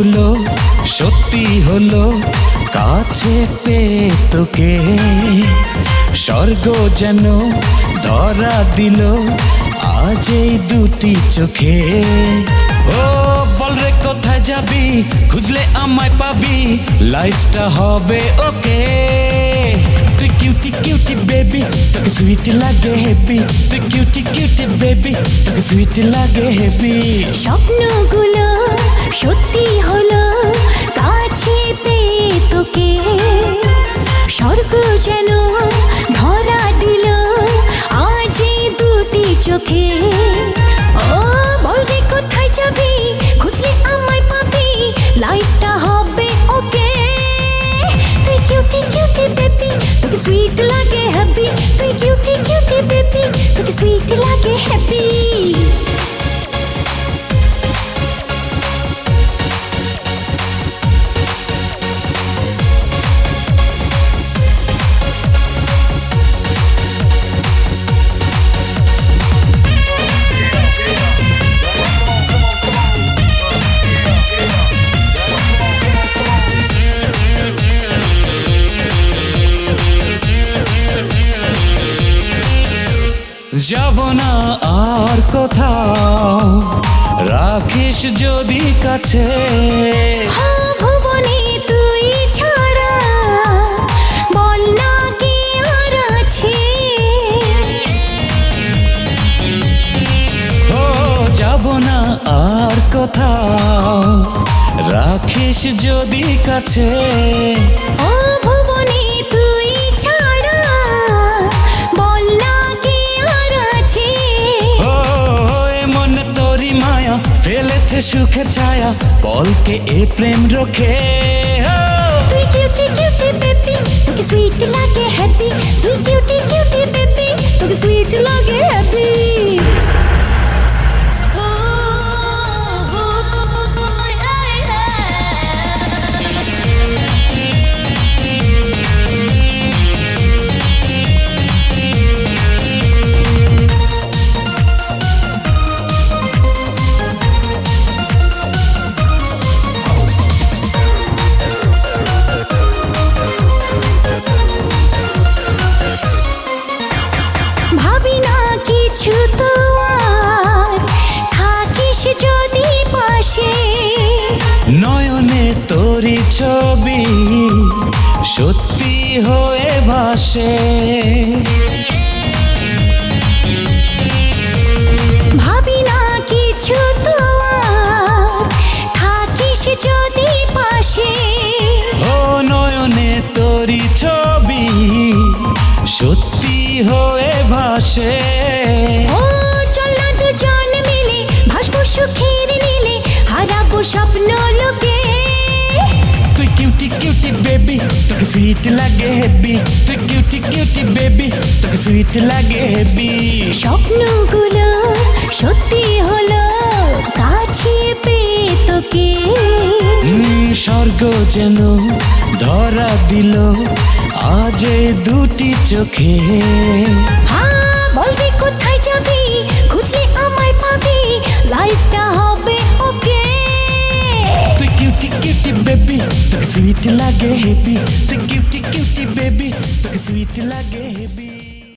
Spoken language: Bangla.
স্বপ্নগুলো সত্যি হলো কাছে পেয়ে তোকে। স্বর্গ যেন ধরা দিল আজ এই দুটি চোখে। ও বল রে কোথায় যাবি, খুঁজলে আমায় পাবি, লাইফটা হবে ওকে। তুই কিউটি কিউটি বেবি, তোকে সুইট লাগে হেভি। তুই কিউটি কিউটি বেবি, তোকে সুইট লাগে হেভি। স্বপ্নগুলো সত্যি হলো কাছে পেয়ে তোকে। স্বর্গ যেন ধরা দিল আজ এই দুটি চোখে। ও বলবি কোথায় যাবি, খুঁজলে আমায় পাবি, লাইফটা হবে ওকে। তুই কিউটি কিউটি বেবি, তোকে সুইট লাগে হ্যাপি। তুই কিউটি কিউটি বেবি, তোকে সুইট লাগে হ্যাপি। যাব না আর কোথাও, রাখিস যদি কাছে। ভুবনে তুই ছাড়া বল না কি আর আছে। ও যাব না আর কোথাও, রাখিস যদি কাছে। ও ভুবনে তুই ছাড়া বল না কি আর আছে। ও এমন তোরি মায়া ফেলেছে সুখে ছায়া, বলকে এ প্রেম রোখে। তুই কিউটি কিউটি বেবি, তোকে সুইট লাগে হ্যাপি। তুই কিউটি কিউটি বেবি, তোকে সুইট লাগে হ্যাপি। ভাবি না কিছু তো আর, থাকিস যদি পাশে। নয়নে তোরি ছবি সত্যি হয়ে ভাসে। ভাবি না কিছু তো আর, থাকিস যদি পাশে। ও নয়নে তোরি ছবি সত্যি হয়ে ভাসে। ও চল না দুজন মিলে ভাসবো সুখের নীলে, হারাবো স্বপ্ন লোকে। তুই কিউটি কিউটি বেবি, তোকে সুইট লাগে হেভি। তুই কিউটি কিউটি বেবি, তোকে সুইট লাগে হেভি। স্বপ্নগুলো সত্যি হলো কাছে পেয়ে তোকে। স্বর্গ যেন ধরা দিল আজ এই দুটি চোখে। হ্যাঁ বলবি কোথায় যাবি, খুঁজলে আমায় পাবি, লাইফটা হবে ওকে। তুই কিউটি কিউটি বেবি, তোকে সুইট লাগে হেভি। তুই কিউটি কিউটি বেবি, তোকে সুইট লাগে হেভি।